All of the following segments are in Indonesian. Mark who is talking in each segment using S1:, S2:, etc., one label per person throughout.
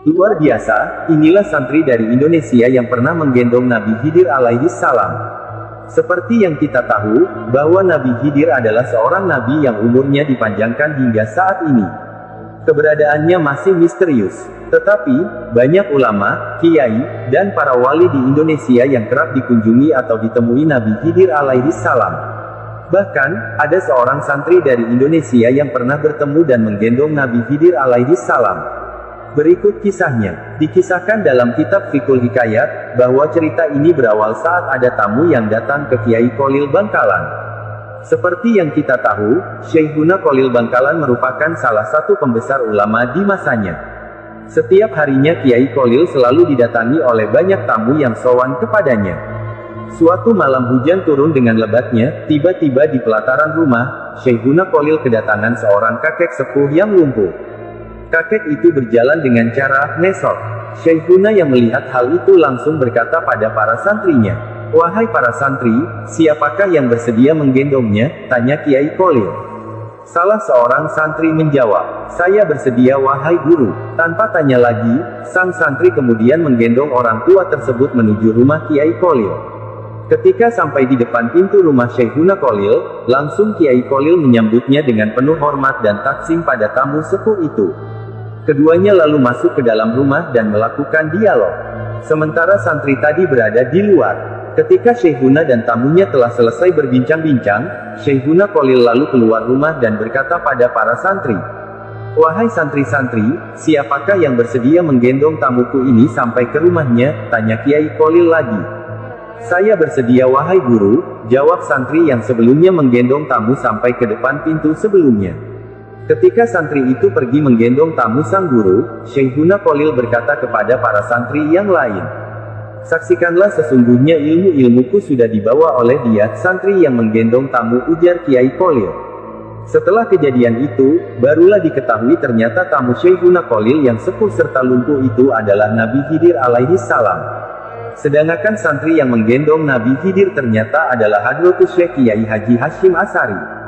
S1: Luar biasa, inilah santri dari Indonesia yang pernah menggendong Nabi Khidir alaihi salam. Seperti yang kita tahu, bahwa Nabi Khidir adalah seorang nabi yang umurnya dipanjangkan hingga saat ini. Keberadaannya masih misterius. Tetapi, banyak ulama, kiai, dan para wali di Indonesia yang kerap dikunjungi atau ditemui Nabi Khidir alaihi salam. Bahkan, ada seorang santri dari Indonesia yang pernah bertemu dan menggendong Nabi Khidir alaihi salam. Berikut kisahnya. Dikisahkan dalam kitab Fiqhul Hikayat, bahwa cerita ini berawal saat ada tamu yang datang ke Kiai Kholil Bangkalan. Seperti yang kita tahu, Syekhuna Kholil Bangkalan merupakan salah satu pembesar ulama di masanya. Setiap harinya Kiai Kholil selalu didatangi oleh banyak tamu yang sowan kepadanya. Suatu malam hujan turun dengan lebatnya, tiba-tiba di pelataran rumah, Syekhuna Kholil kedatangan seorang kakek sepuh yang lumpuh. Kakek itu berjalan dengan cara ngesot. Syekhuna yang melihat hal itu langsung berkata pada para santrinya, "Wahai para santri, siapakah yang bersedia menggendongnya?" tanya Kiai Kholil. Salah seorang santri menjawab, "Saya bersedia wahai guru." Tanpa tanya lagi, sang santri kemudian menggendong orang tua tersebut menuju rumah Kiai Kholil. Ketika sampai di depan pintu rumah Syekhuna Kholil, langsung Kiai Kholil menyambutnya dengan penuh hormat dan taksim pada tamu sepuh itu. Keduanya lalu masuk ke dalam rumah dan melakukan dialog. Sementara santri tadi berada di luar. Ketika Syekhuna dan tamunya telah selesai berbincang-bincang, Syekhuna Kholil lalu keluar rumah dan berkata pada para santri, "Wahai santri-santri, siapakah yang bersedia menggendong tamuku ini sampai ke rumahnya?" tanya Kiai Kholil lagi. "Saya bersedia wahai guru," jawab santri yang sebelumnya menggendong tamu sampai ke depan pintu sebelumnya. Ketika santri itu pergi menggendong tamu sang guru, Syekhuna Kholil berkata kepada para santri yang lain, "Saksikanlah sesungguhnya ilmu-ilmuku sudah dibawa oleh dia." Santri yang menggendong tamu, ujar Kiai Kholil. Setelah kejadian itu, barulah diketahui ternyata tamu Syekhuna Kholil yang sepuh serta lumpuh itu adalah Nabi Khidir alaihi salam. Sedangkan santri yang menggendong Nabi Khidir ternyata adalah Hadratus Syekh Kiai Haji Hasyim Asy'ari.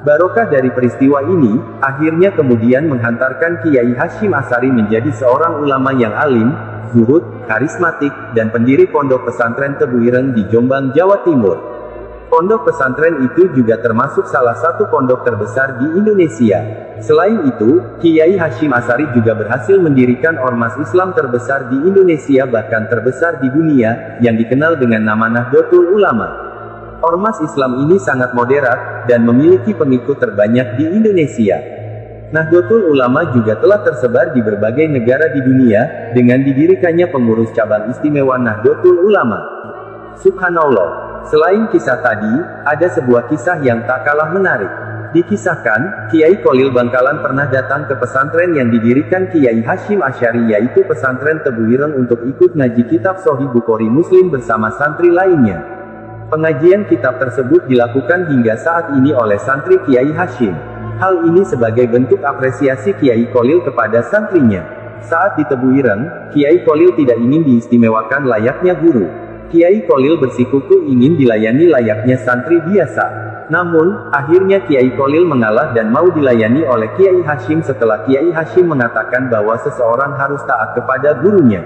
S1: Barokah dari peristiwa ini, akhirnya kemudian menghantarkan Kiai Hasyim Asy'ari menjadi seorang ulama yang alim, zuhud, karismatik, dan pendiri Pondok Pesantren Tebu Ireng di Jombang, Jawa Timur. Pondok pesantren itu juga termasuk salah satu pondok terbesar di Indonesia. Selain itu, Kiai Hasyim Asy'ari juga berhasil mendirikan ormas Islam terbesar di Indonesia bahkan terbesar di dunia, yang dikenal dengan nama Nahdlatul Ulama. Ormas Islam ini sangat moderat, dan memiliki pengikut terbanyak di Indonesia. Nahdlatul Ulama juga telah tersebar di berbagai negara di dunia, dengan didirikannya pengurus cabang istimewa Nahdlatul Ulama. Subhanallah. Selain kisah tadi, ada sebuah kisah yang tak kalah menarik. Dikisahkan, Kiai Kholil Bangkalan pernah datang ke pesantren yang didirikan Kiai Hasyim Asy'ari yaitu pesantren Tebu Ireng untuk ikut ngaji kitab Sahih Bukhari Muslim bersama santri lainnya. Pengajian kitab tersebut dilakukan hingga saat ini oleh santri Kiai Hasyim. Hal ini sebagai bentuk apresiasi Kiai Kholil kepada santrinya. Saat di Tebu Ireng, Kiai Kholil tidak ingin diistimewakan layaknya guru. Kiai Kholil bersikukuh ingin dilayani layaknya santri biasa. Namun, akhirnya Kiai Kholil mengalah dan mau dilayani oleh Kiai Hasyim setelah Kiai Hasyim mengatakan bahwa seseorang harus taat kepada gurunya.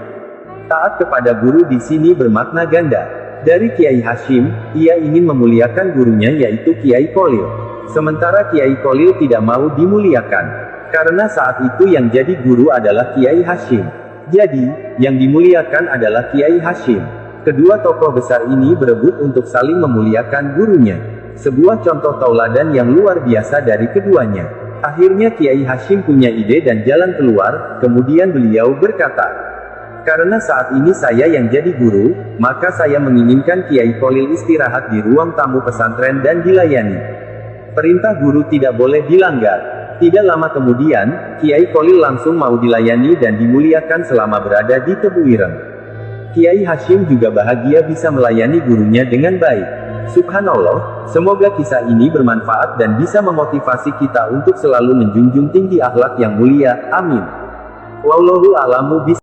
S1: Taat kepada guru di sini bermakna ganda. Dari Kiai Hasyim, ia ingin memuliakan gurunya yaitu Kiai Kholil. Sementara Kiai Kholil tidak mau dimuliakan. Karena saat itu yang jadi guru adalah Kiai Hasyim. Jadi, yang dimuliakan adalah Kiai Hasyim. Kedua tokoh besar ini berebut untuk saling memuliakan gurunya. Sebuah contoh tauladan yang luar biasa dari keduanya. Akhirnya Kiai Hasyim punya ide dan jalan keluar, kemudian beliau berkata, "Karena saat ini saya yang jadi guru, maka saya menginginkan Kiai Kholil istirahat di ruang tamu pesantren dan dilayani. Perintah guru tidak boleh dilanggar." Tidak lama kemudian, Kiai Kholil langsung mau dilayani dan dimuliakan selama berada di Tebu Ireng. Kiai Hasyim juga bahagia bisa melayani gurunya dengan baik. Subhanallah, semoga kisah ini bermanfaat dan bisa memotivasi kita untuk selalu menjunjung tinggi akhlak yang mulia. Amin. Wallahu a'lamu bishawab.